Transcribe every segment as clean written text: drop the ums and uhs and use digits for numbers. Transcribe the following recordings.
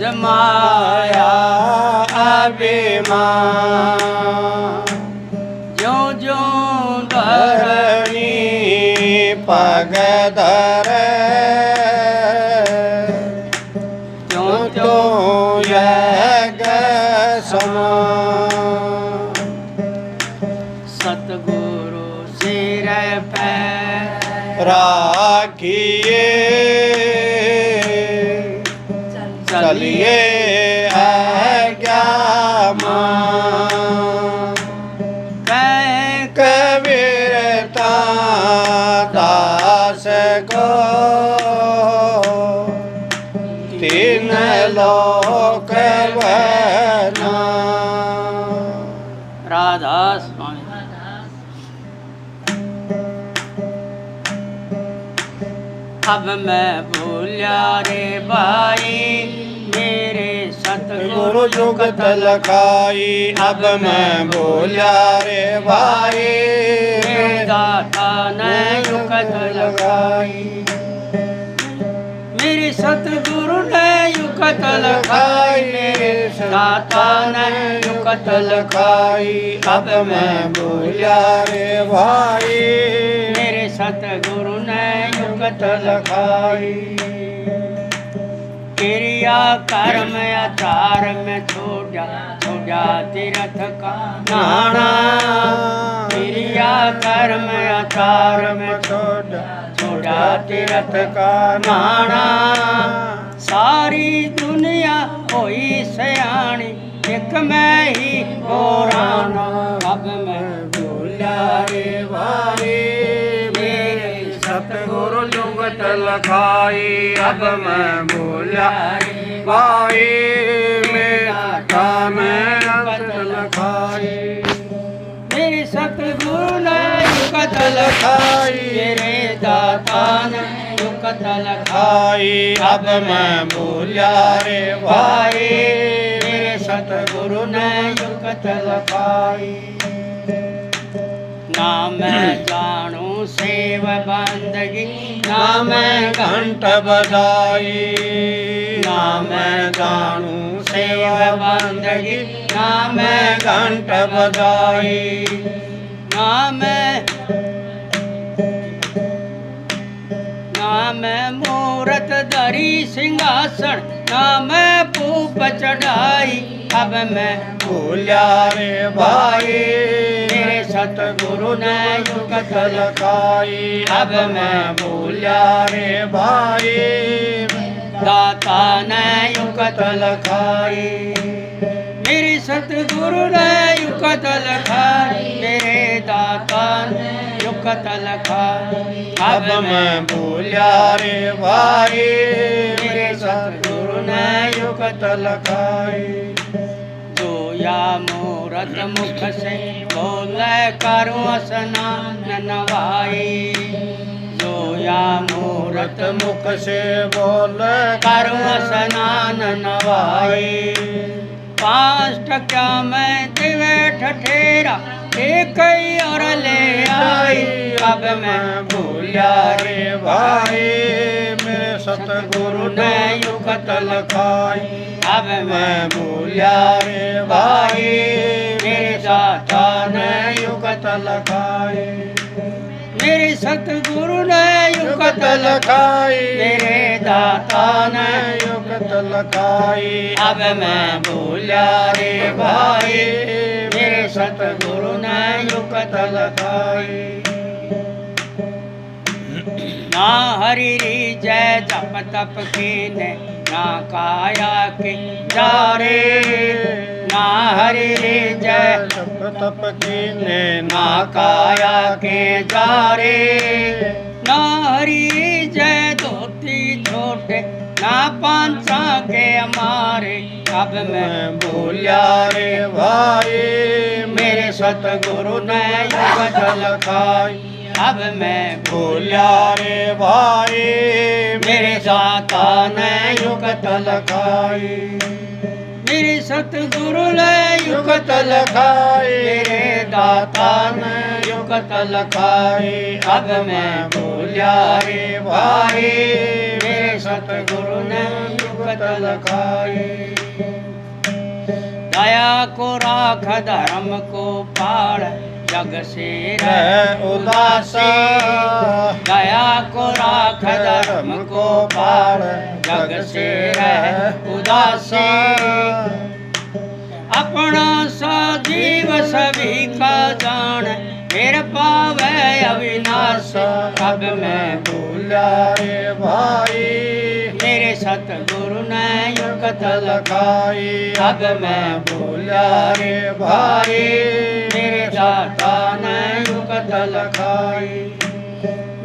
अजमाया अभिमान ज्यों ज्यों धरणी पग धरे त्यों त्यों यज्ञ समान सतगुरु सिर पे राखिए चलिए आज्ञा मान कह कबीरता दास को तीन लोक बना। राधा स्वामी अब मैं भूलिया रे भाई मेरे सतगुरु जुगत लखाई। अब मैं भूलिया रे भाई मेरे दाता ने जुगत लखाई। मेरे सतगुरु ने युगत लखाई मेरे दाता ने युगत लखाई। अब मैं भूलिया रे भाई मेरे सतगुरु ने युगत लखाई। क्रिया कर्म आचार में छोड़ा तीर्थ का नाना। क्रिया कर्म आचार में छोड़ा तीर्थ का नाना। सारी दुनिया होई सयानी एक मैं ही पुराना। अब मैं भूलिया रे भाई मेरे सतगुरु जुगत लखाई। अब मैं भूलिया रे भाई मेरा मैं जुगत लखाई। मेरे सतगुरु ने जुगत लखाई मेरे दाता ने जुगत लखाई। अब मैं भूलिया रे भाई मेरे सतगुरु ने जुगत लखाई। ना मैं जानू सेव बंदगी ना मैं घंट बजाई। ना मैं जानू सेव बंदगी ना मैं घंट बजाई। ना मैं मूरत धरी सिंहासन ना मैं पूप चढ़ाई। अब मैं भूलिया रे भाई मेरे सतगुरु ने जुगत लखाई। अब मैं भूलिया रे भाई दाता ने जुगत लखाई। मेरे सतगुरु ने जुगत लखाई मेरे दाता ने जुगत लखाई। अब मैं भूलिया रे भाई मेरे सतगुरु ने जुगत लखाई। या मूरत मुख से बोले करूँ स्नान नवाई। जो या मूरत मुख से बोले करूँ स्नान नवाई। 5 टका मैं दिवे ठठेरा एक ही और ले आई। अब मैं भूलिया रे भाई मेरे सतगुरु ने जुगत लखाई। अब मैं भूलिया रे भाई मेरे दाता ने जुगत लखाई। मेरे सतगुरु ने जुगत लखाई मेरे दाता ने जुगत लखाई। अब मैं भूलिया रे भाई मेरे सतगुरु ने जुगत लखाई। ना हरि री जय जप तप कीने ना काया के जारे। ना हरि री जय जप तप कीने ना काया के जारे। ना हरि जय धोती छोटे ना पांचा के हमारे। अब मैं भूलिया रे भाई मेरे सतगुरु ने जुगत लखाई। अब मैं भूलिया रे भाई मेरे दाता ने जुगत लखाई। मेरे सतगुरु ने जुगत लखाई मेरे दाता ने जुगत लखाई। अब मैं भूलिया रे भाई मेरे सतगुरु ने जुगत युगत लखाई। दया को राख धर्म को पाल जग से रह उदासी। दया को राख धर्म को पाल जग से रह उदासी। अपना सा जीव सभी का जान फिर पावे अविनाश। अब मैं भूला रे भाई मेरे सतगुरु ने युगत लखाई। अब मैं भूला रे भाई मेरे दाता ने युगत लखाई।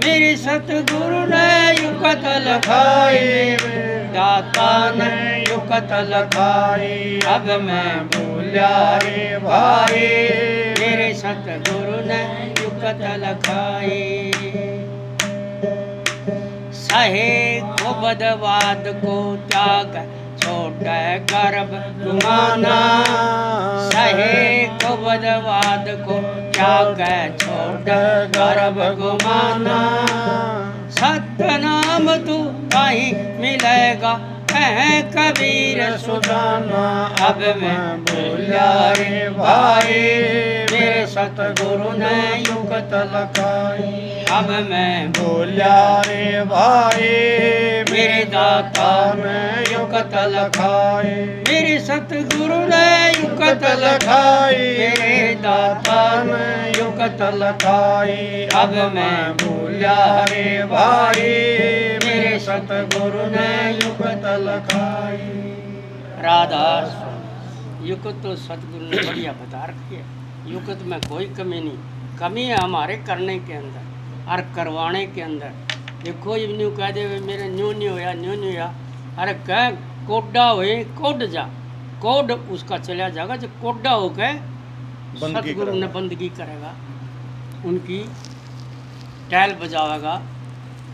मेरे सतगुरु ने युगत लखाई दाता ने युगत लखाई। अब मैं भूला रे भाई मेरे सतगुरु ने युगत लखाई। सहे को बदवाद को त्याग छोड़ गर्भ गुमाना। सहे को बदवाद को त्याग छोड़ गर्भ गुमाना। सत्य नाम तू कहीं मिलेगा कह कबीर सुदाना। अब मैं भूला रे भाई मेरे सतगुरु ने युगत लखाई। अब मैं भूला रे भाई मेरे दाता ने युगत लखाई। मेरे सतगुरु ने युगत लखाई मेरे दाता ने युगत लखाई। अब मैं भूला रे भाई मेरे सतगुरु ने युगत लखाई। राधा युगत तो सतगुरु ने बढ़िया बता रखी है। युगत में कोई कमी नहीं, कमी है हमारे करने के अंदर और करवाने के अंदर। देखो ये न्यू कह दे मेरे न्यू नहीं होया न्यू नहीं होया। अरे कह कोडा होए कोड जा, कोड उसका चला जाएगा जो कोडा हो के सतगुरु ने बंदगी करेगा, उनकी टैल बजावेगा,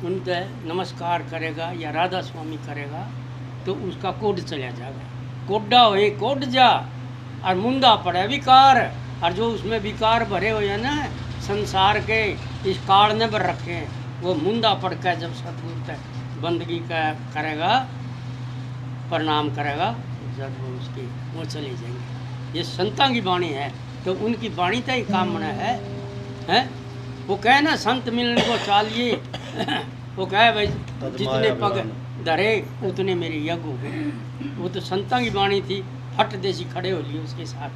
उनके नमस्कार करेगा या राधा स्वामी करेगा तो उसका कोड चला जाएगा। कोडा होए कोड जा और मुंदा पड़े विकार। और जो उसमें विकार भरे हुए हैं ना संसार के इस काल ने भर रखे हैं, वो मुंदा पड़ कर जब सतगुरु तक बंदगी का करेगा प्रणाम करेगा जब वो उसकी वो चले जाएंगे। ये संतां की वाणी है तो उनकी वाणी का ही काम बना है, हैं? वो कहे ना संत मिलने को चाहिए वो कहे भाई जितने पग धरे उतने मेरे यज्ञ हो गए। वो तो संतां की वाणी थी, फट देसी खड़े हो लिए उसके साथ,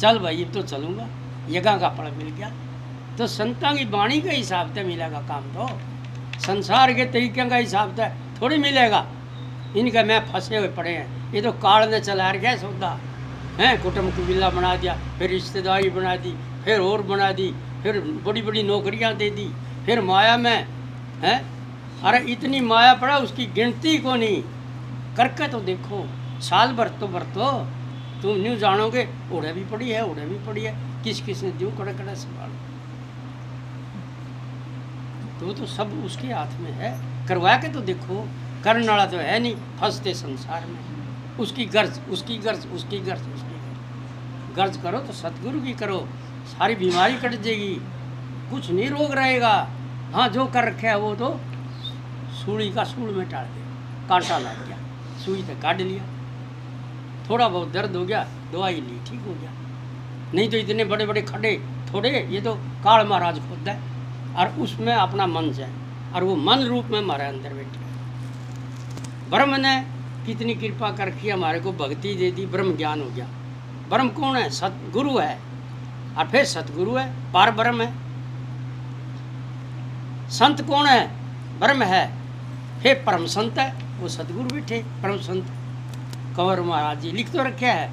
चल भाई अब तो चलूँगा, यज्ञ का फल मिल गया। तो संतां की वाणी के हिसाब से मिलेगा काम, तो संसार के तरीके का हिसाब से थोड़ी मिलेगा। इनका मैं फंसे हुए पड़े हैं, ये तो काल ने चला रखा सौदा हैं। कुटुंब कबीला बना दिया, फिर रिश्तेदारी बना दी, फिर और बना दी, फिर बड़ी बड़ी नौकरियां दे दी, फिर माया में हैं। अरे इतनी माया पड़ा उसकी गिनती को नहीं करके तो देखो, साल भर तो तुम न्यू जानोगे। ओढ़े भी पड़ी है, ओढ़े भी पड़ी है, किस किस ने दूँ कड़े कड़े संभाल। तो सब उसके हाथ में है, करवा के तो देखो। करने वाला तो है नहीं, फंसते संसार में। उसकी गर्ज उसकी गर्ज उसकी गर्ज उसकी गर्ज। गर्ज करो तो सतगुरु की करो, सारी बीमारी कट जाएगी, कुछ नहीं रोग रहेगा। हाँ जो कर रखे है वो तो सूली का सूल में टाल दिया, कांटा लग गया, सुई से काट लिया, थोड़ा बहुत दर्द हो गया, दवाई ली, ठीक हो गया। नहीं तो इतने बड़े बड़े खड्डे थोड़े, ये तो काल महाराज खुद है और उसमें अपना मन है और वो मन रूप में हमारे अंदर बैठे। ब्रह्म ने कितनी कृपा कर रखी, हमारे को भक्ति दे दी, ब्रह्म ज्ञान हो गया। ब्रह्म कौन है? सतगुरु है, और फिर सतगुरु है, पार ब्रह्म है। संत कौन है? ब्रह्म है, फिर परम संत है, वो सतगुरु बैठे परम संत। कंवर महाराज जी लिख तो रखे है।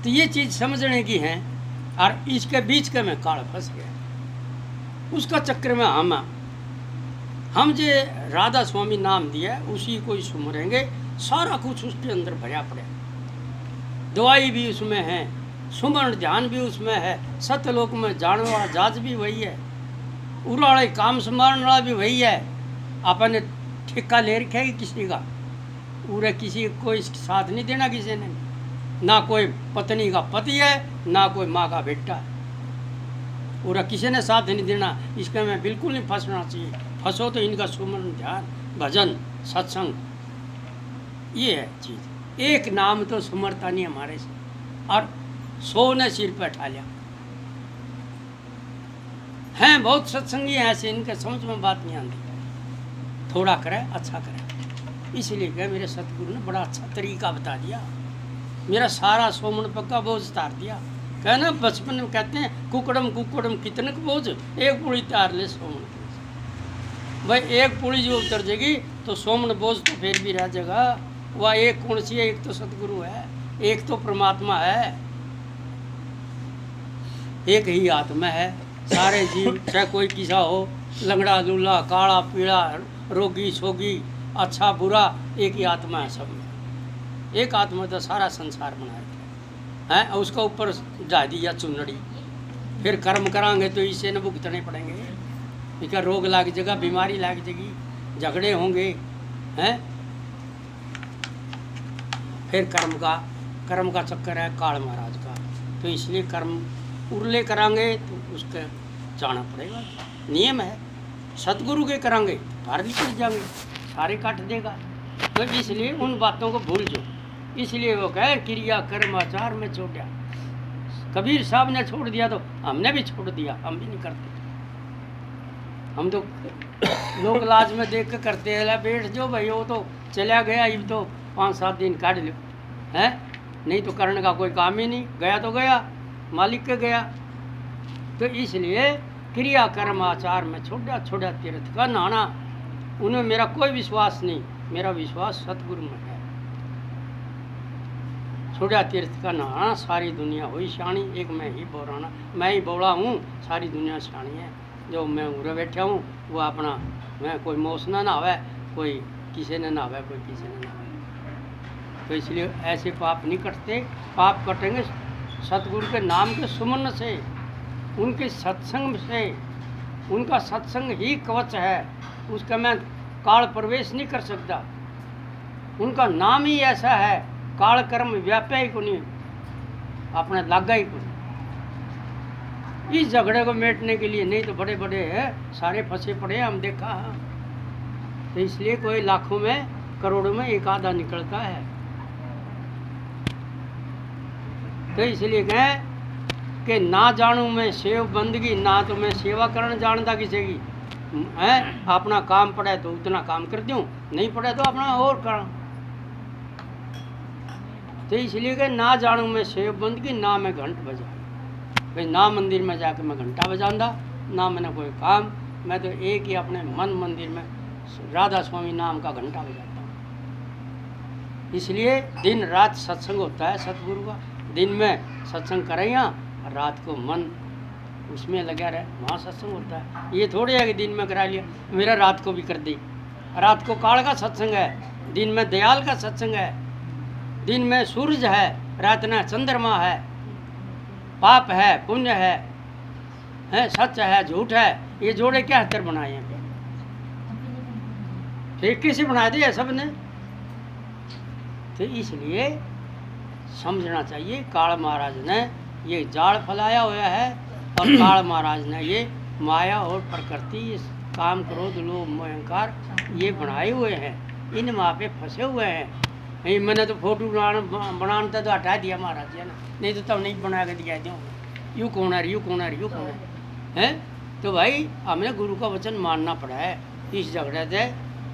तो ये चीज़ समझने की है, और इसके बीच के में काल फंस गया, उसका चक्कर में हम जो राधा स्वामी नाम दिया उसी को ही सुमरेंगे, सारा कुछ उसके अंदर भरा पड़े। दवाई भी उसमें है, सुमरण ध्यान भी उसमें है, सत्यलोक में जाने वाला जाज भी वही है, उराड़े काम संभालने वाला भी वही है। आपने ठेका ले रखा है किसी का, पूरे किसी को इसके साथ नहीं देना किसी ने, ना कोई पत्नी का पति है, ना कोई माँ का बेटा है, पूरा किसी ने साथ नहीं देना। इसके में बिल्कुल नहीं फंसना चाहिए। फंसो तो इनका सुमरण ध्यान भजन सत्संग ये है चीज़। एक नाम तो सुमरता नहीं हमारे से, और 100 ने सिर पर उठा लिया। हैं बहुत सत्संगी हैं ऐसे, इनके समझ में बात नहीं आती। थोड़ा करे अच्छा करे, इसलिए कह मेरे सतगुरु ने बड़ा अच्छा तरीका बता दिया। मेरा सारा सोमन पक्का बोझ तार दिया। कहना बचपन में कहते हैं कुकड़म कुकड़म कितने का बोझ, एक पुड़ी तार ले सोमन। भाई एक पुड़ी जो उतर जाएगी तो सोमन बोझ तो फिर भी रह जाएगा। वह एक कौन सी है? एक तो सतगुरु है, एक तो परमात्मा है, एक ही आत्मा है। सारे जीव चाहे कोई किसा हो, लंगड़ा लूला, काला पीला, रोगी सोगी, अच्छा बुरा, एक ही आत्मा है सब में। एक आत्मा तो सारा संसार बनाया है, उसका ऊपर जा दिया चुनड़ी। फिर कर्म करांगे तो इसे न भुगतने पड़ेंगे। इसका रोग लग जाएगा, बीमारी लग जाएगी, झगड़े होंगे हैं। फिर कर्म का चक्कर है काल महाराज का। तो इसलिए कर्म उरले करांगे तो उसका जाना पड़ेगा, नियम है। सतगुरु के करांगे बाहर निकल जाएंगे, सारे काट देगा। तो इसलिए उन बातों को भूल जाओ। इसलिए वो कहे क्रिया कर्म आचार में छोड़ा। कबीर साहब ने छोड़ दिया तो हमने भी छोड़ दिया, हम भी नहीं करते। हम तो लोग लाज में देख के करते हैं, बैठ जो भाई वो तो चला गया, ये तो 5-7 दिन काट लो है, नहीं तो करने का कोई काम ही नहीं। गया तो गया, मालिक के गया। तो इसलिए क्रिया कर्म आचार में छोड़ा छोड़ा तीर्थ का नहाना। उन्हें मेरा कोई विश्वास नहीं, मेरा विश्वास सतगुरु में है। छोड़ा तीर्थ का नहाना, सारी दुनिया हुई शानी, एक मैं ही बोराना। मैं ही बोला हूँ, सारी दुनिया शानी है। जो मैं उरे बैठा हूँ वो अपना, मैं कोई मौसना ना नहावे, कोई किसी ने नहावे, कोई किसी ने नहावे। तो इसलिए ऐसे पाप नहीं कटते। पाप कटेंगे सतगुरु के नाम के सुमन से, उनके सत्संग से। उनका सत्संग ही कवच है, उसका मैं काल प्रवेश नहीं कर सकता। उनका नाम ही ऐसा है, काल कर्म व्याप्या ही को नहीं, अपने लागा ही को नहीं। इस झगड़े को मेटने के लिए, नहीं तो बड़े बड़े है सारे फंसे पड़े हम देखा है। तो इसलिए कोई लाखों में करोड़ों में एक आधा निकलता है। तो इसलिए कहें कि ना जानूं मैं सेव बंदगी, ना तो मैं सेवा करना जानता किसी की है। अपना काम पड़े तो उतना काम कर दूं, नहीं पड़े तो अपना और कर। तो इसलिए कि ना जानूं मैं सेव बंदगी, ना मैं घंट बजा। भाई ना मंदिर में जाकर मैं घंटा बजाऊंगा, ना मैंने कोई काम। मैं तो एक ही अपने मन मंदिर में राधा स्वामी नाम का घंटा बजाता हूँ। इसलिए दिन रात सत्संग होता है सतगुरु का। दिन में सत्संग करें यहाँ, रात को मन उसमें लगा रहे, वहाँ सत्संग होता है। ये थोड़े है कि दिन में करा लिया, मेरा रात को भी कर दी। रात को काल का सत्संग है, दिन में दयाल का सत्संग है। दिन में सूरज है, रात में चंद्रमा है। पाप है, पुण्य है, सच है, झूठ है। ये जोड़े क्या हतर बनाए हैं? ठीक किसी बना दिया सब ने। तो इसलिए समझना चाहिए, काल महाराज ने ये जाल फैलाया हुआ है, और काल महाराज ने ये माया और प्रकृति, इस काम क्रोध लोभ मोह अहंकार ये बनाए हुए हैं। इन माँ पे फंसे हुए हैं। नहीं मैंने तो फोटो बनाना तो हटा दिया महाराज जी ने, नहीं तो तब नहीं बना के दिया दूँ। यूँ कौन है, यूँ कौन है, यूँ कौन है? तो भाई हमें गुरु का वचन मानना पड़ा है। इस झगड़े से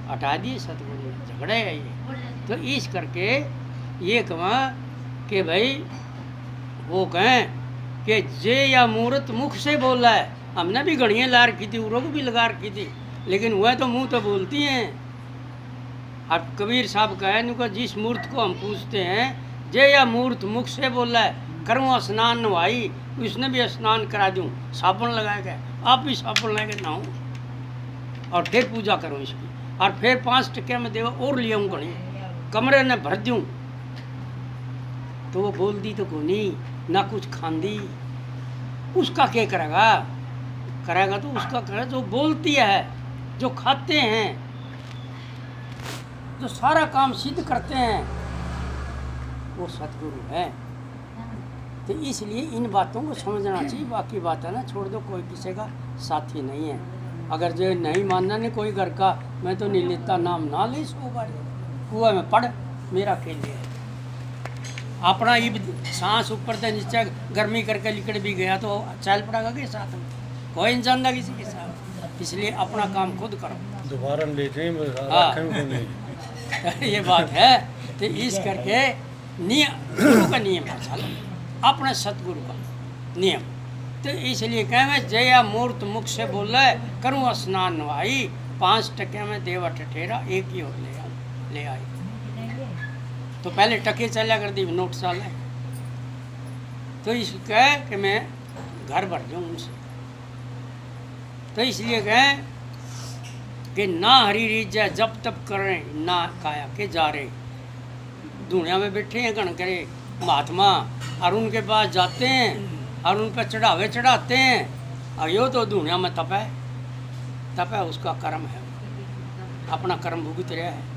हटा दिए सतगुरु, झगड़े है ये। तो इस करके ये कहें कि भाई वो कहें कि जे या मूर्त मुख से बोल रहा है। हमने भी घड़ियाँ ला रखी थी, उरों को भी लगा रखी थी, लेकिन वह तो मुँह तो बोलती हैं। और कबीर साहब कहें उनको, जिस मूर्त को हम पूछते हैं, जे या मूर्त मुख से बोल रहा है, करूँ स्नान नवाई, उसने भी स्नान करा दूँ, साबुन लगा के, आप भी साबुन लगा के नहाऊँ और फिर पूजा करूँ इसकी, और फिर 5 टके में देव और ले आऊँ घड़ी, कमरे में भर दूँ। तो वो बोल दी तो कोनी ना कुछ खांदी, उसका क्या करेगा? करेगा तो उसका करे जो बोलती है, जो खाते हैं, जो सारा काम सिद्ध करते हैं, वो सतगुरु है। तो इसलिए इन बातों को समझना चाहिए। बाकी बात है ना छोड़ दो, कोई किसी का साथी नहीं है। अगर जो नहीं मानना नहीं कोई घर का, मैं तो नहीं लेता नाम, ना ले 100 बार कुआ में पढ़, मेरा के लिए है। अपना ये सांस ऊपर से नीचे गर्मी करके लिकड़ भी गया तो चल पड़ेगा के साथ में, कोई नहीं जानता किसी के साथ। इसलिए अपना काम खुद करो। दोबारा लेते हाँ ये बात है। तो इस करके नियम गुरु का नियम है चलो, अपने सतगुरु का नियम। तो इसलिए कहेंगे जया मूर्त मुख से बोले करूँ स्नान नवाई, 5 टके में देवा ठठेरा एक ही और ले आई। तो पहले टके चला कर दी, नोट साल है। तो इस कहे कि मैं घर भर जाऊँ उनसे। तो इसलिए कहें कि ना हरी रीजा जब तब करें, ना काया के जा रहे। दुनिया में बैठे हैं गण करे महात्मा, और उनके पास जाते हैं और उन पर चढ़ावे चढ़ाते हैं, और यो तो दुनिया में तप है उसका कर्म है, अपना कर्म भुगत रहा है।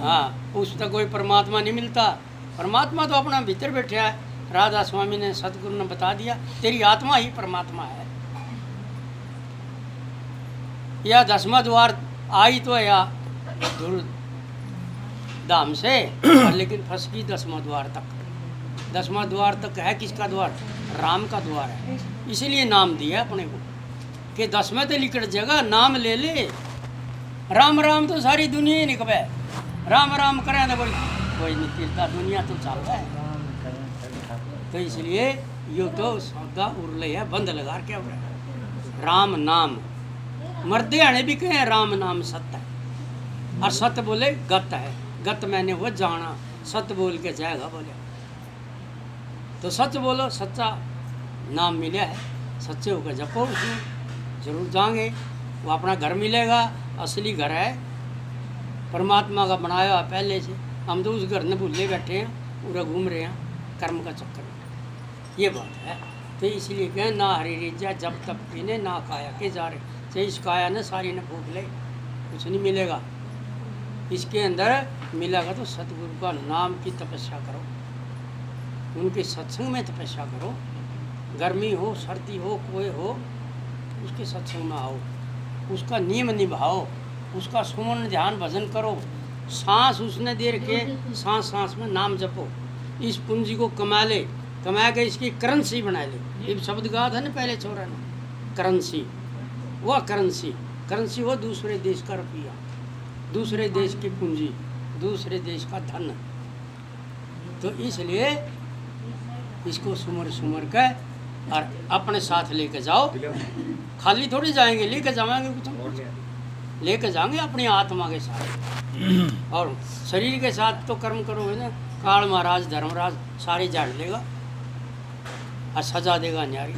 हाँ, उस तक कोई परमात्मा नहीं मिलता। परमात्मा तो अपना भीतर बैठा है। राधा स्वामी ने सतगुरु ने बता दिया तेरी आत्मा ही परमात्मा है। या 10वां द्वार आई तो या दूर धाम से, लेकिन फंस गई 10वां द्वार तक। 10वां द्वार तक है किसका द्वार? राम का द्वार है। इसीलिए नाम दिया अपने को कि 10वें तो लिकड़ जगह नाम ले ले। राम राम तो सारी दुनिया ही निकले, राम राम करें तो कोई नहीं तिलता, दुनिया तो चल रहा है। तो इसलिए यो तो सौदा उर्ले है, बंद लगा के हो रहा है। राम नाम मर्दे आने भी कहें राम नाम सत्य है, और सत्य बोले गत है। गत मैंने वो जाना, सत्य बोल के जाएगा बोले। तो सच बोलो, सच्चा नाम मिला है, सच्चे होकर जपो, उसमें जरूर जाएंगे। वो अपना घर मिलेगा, असली घर है, परमात्मा का बनाया हुआ पहले से। हम तो उस घर में भूले बैठे हैं, पूरा घूम रहे हैं कर्म का चक्कर में। ये बात है। तो इसलिए कहें ना हरी रीजा जब तक पीने, ना काया के जा रहे। चाहे इस काया ने सारी ने भूख ले, कुछ नहीं मिलेगा। इसके अंदर मिलेगा तो सतगुरु का नाम की तपस्या करो, उनके सत्संग में तपस्या करो। गर्मी हो सर्दी हो कोई हो, उसके सत्संग में आओ, उसका नियम निभाओ, उसका सुमन ध्यान भजन करो। सांस उसने दे रखे, सांस सांस में नाम जपो। इस पूंजी को कमा ले, कमा के इसकी करेंसी बना ले। ये शब्द गात है ना पहले छोरा ने, करेंसी। वह करेंसी वो दूसरे देश का रुपया, दूसरे देश की पूंजी, दूसरे देश का धन। तो इसलिए इसको सुमर कर और अपने साथ लेके जाओ। खाली थोड़ी जाएंगे, लेके जाएंगे कुछ, लेके जाएंगे अपनी आत्मा के साथ। और शरीर के साथ तो कर्म करोगे ना, काल महाराज धर्मराज सारी झाड़ लेगा और सजा देगा न्यारी।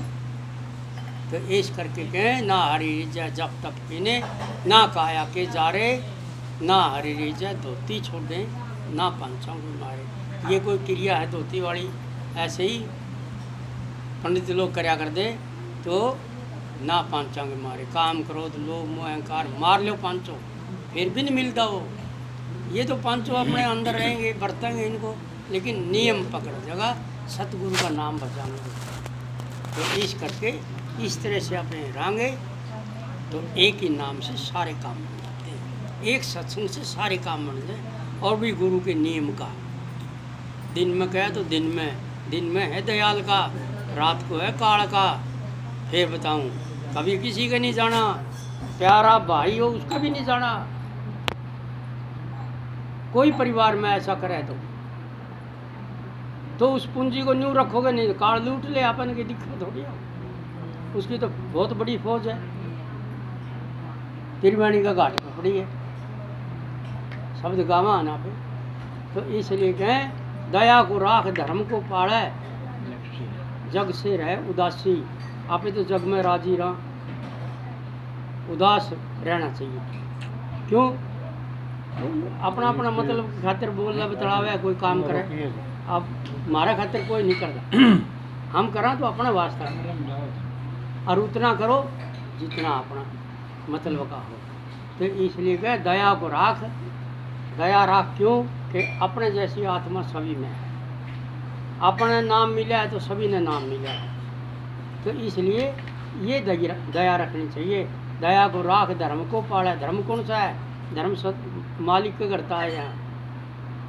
तो इस करके कहें ना हरी रीजा जब तक पीने, ना काया के जारे, ना हरी रीजा धोती छोड़े, ना पंचांग मारे। ये कोई क्रिया है धोती वाली, ऐसे ही पंडित लोग करया कर दे। तो ना पांचांग मारे, काम क्रोध लोभ मोह अहंकार मार लो पांचों, फिर भी नहीं मिलता वो। ये तो पांचों अपने अंदर रहेंगे, बरतेंगे इनको, लेकिन नियम पकड़ जगह सतगुरु का नाम बचाएंगे। तो इस करके इस तरह से अपने रांगे तो एक ही नाम से सारे काम बन जाते हैं, एक सत्संग से सारे काम बन जाए। और भी गुरु के नियम का, दिन में कहे तो दिन में है दयाल का, रात को है काल का। फिर बताऊं, कभी किसी का नहीं जाना, प्यारा भाई हो उसका भी नहीं जाना। कोई परिवार में ऐसा करे तो उस पूंजी को न्यू रखोगे, नहीं काल लूट ले अपन की दिक्कत होगी। उसकी तो बहुत बड़ी फौज है, त्रिवेणी का घाट में पड़ी है, शब्द गावा आना पे। तो इसलिए कहें दया को राख धर्म को पाड़े, जग से रहे उदासी। आप तो जग में राजी रहा, उदास रहना चाहिए। क्यों? अपना अपना मतलब खातिर बोल रहा बतलावे, कोई काम करे। अब हमारा खातिर कोई नहीं करता, हम करा तो अपना वास्ता करें, और उतना करो जितना अपना मतलब का हो। तो इसलिए कहे दया को राख, दया राख। क्यों? कि अपने जैसी आत्मा सभी में है, अपने नाम मिला है तो सभी ने नाम मिला है। तो इसलिए ये दया रखनी चाहिए। दया को राख धर्म को पाड़े। धर्म कौन सा है? धर्म मालिक का करता है यहाँ,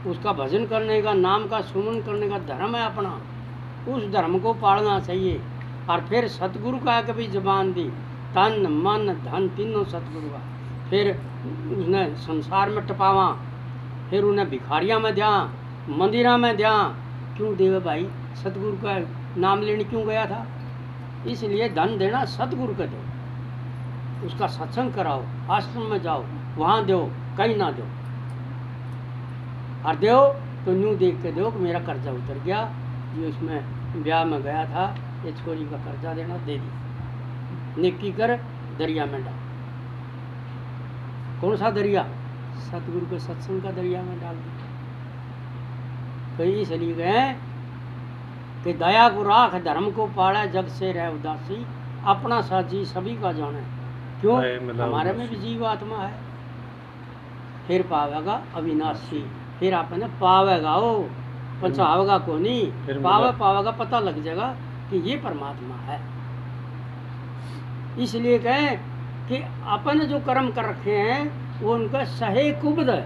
उसका भजन करने का, नाम का सुमन करने का धर्म है अपना, उस धर्म को पालना चाहिए। और फिर सतगुरु का कभी जबान दी, तन मन धन तीनों सतगुरु का। फिर उसने संसार में टपावा, फिर उन्हें भिखारियाँ में दिया, मंदिरा में दिया। क्यों देवे भाई? सतगुरु का नाम लेने क्यों गया था? इसलिए धन देना सतगुरु का दो, उसका सत्संग कराओ, आश्रम में जाओ, वहाँ दो, कहीं ना दो। और दो तो न्यू देख के दो कि मेरा कर्जा उतर गया, ये उसमें ब्याह में गया था, ये छोरी का कर्जा देना, दे दी। नेकी कर, दरिया में डाल। कौन सा दरिया? सतगुरु के सत्संग का दरिया में डाल दी। तो इसलिए गए कि दया को राख, धर्म को पाड़ा, जग से रह उदासी, अपना साजी सभी का जाने। क्यों? हमारे में भी जीव आत्मा है। फिर पावेगा अविनाशी, फिर आपने पावेगा, ओ पहुँचावेगा को नहीं, पावेगा, पता लग जाएगा कि ये परमात्मा है। इसलिए कहें कि अपन जो कर्म कर रखे हैं वो उनका सहे कुबद है।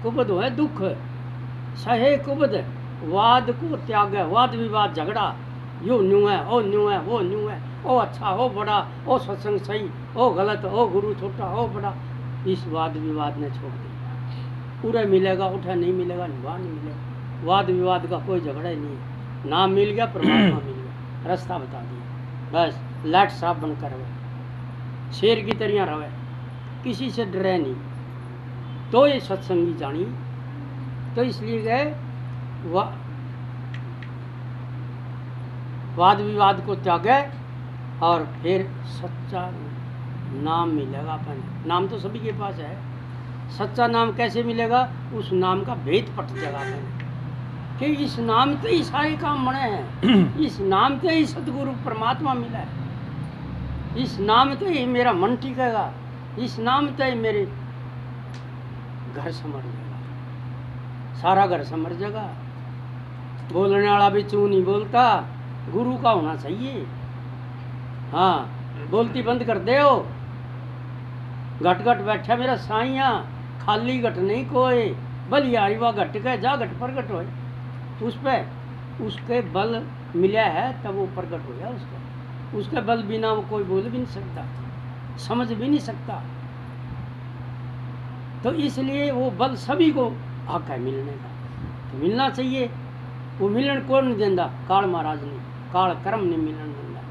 कुबद है दुख, सहे कुबद, वाद को त्याग है। वाद विवाद झगड़ा, यो न्यू है, ओ न्यू है, वो न्यू है, ओ अच्छा, ओ बड़ा, ओ सत्संग सही, ओ गलत, ओ गुरु छोटा, ओ बड़ा, इस वाद विवाद ने छोड़ दिया। पूरा मिलेगा, उठा नहीं मिलेगा, निभा नहीं मिलेगा। वाद विवाद का कोई झगड़ा ही नहीं है। नाम मिल गया, परमात्मा मिल गया, रास्ता बता दिया, बस लाट साफ बनकर रहे, शेर की तरह रहे, किसी से डरे नहीं। तो ये सत्संगी जानी। तो इसलिए गए वाद विवाद को त्यागे और फिर सच्चा नाम मिलेगा। अपन नाम तो सभी के पास है, सच्चा नाम कैसे मिलेगा? उस नाम का भेद पट जाएगा कि इस नाम से ही सारे काम बने हैं, इस नाम से ही सतगुरु परमात्मा मिला है, इस नाम से ही मेरा मन टिकेगा, इस नाम से ही मेरे घर संवर जाएगा, सारा घर संवर जाएगा। बोलने वाला भी चू नहीं बोलता, गुरु का होना चाहिए। हाँ, बोलती बंद कर दे। हो घट घट बैठा मेरा साइया, खाली घट नहीं कोई, बलियारी वा घट के जा, घट प्रगट होए। उस पे उसके बल मिला है तब वो प्रगट हो गया। उसके बल बिना वो कोई बोल भी नहीं सकता, समझ भी नहीं सकता। तो इसलिए वो बल सभी को हक है मिलने का, तो मिलना चाहिए। वो मिलन कौन नहीं देता? काल महाराज ने, काल कर्म ने मिलन देता।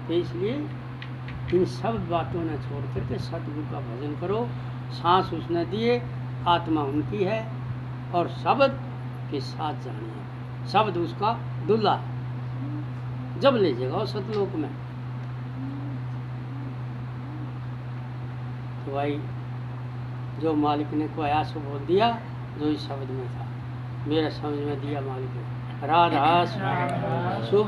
तो इसलिए इन सब बातों ने छोड़ करके सतगुरु का भजन करो। सांस उसने दिए, आत्मा उनकी है, और शब्द के साथ जानिए, शब्द उसका दुल्हा जब ले जाएगा वो सतलोक में। तो भाई जो मालिक ने को आया सो बोल दिया, जो इस शब्द में था, मेरे समझ में दिया मालिक ने। राधा शुभ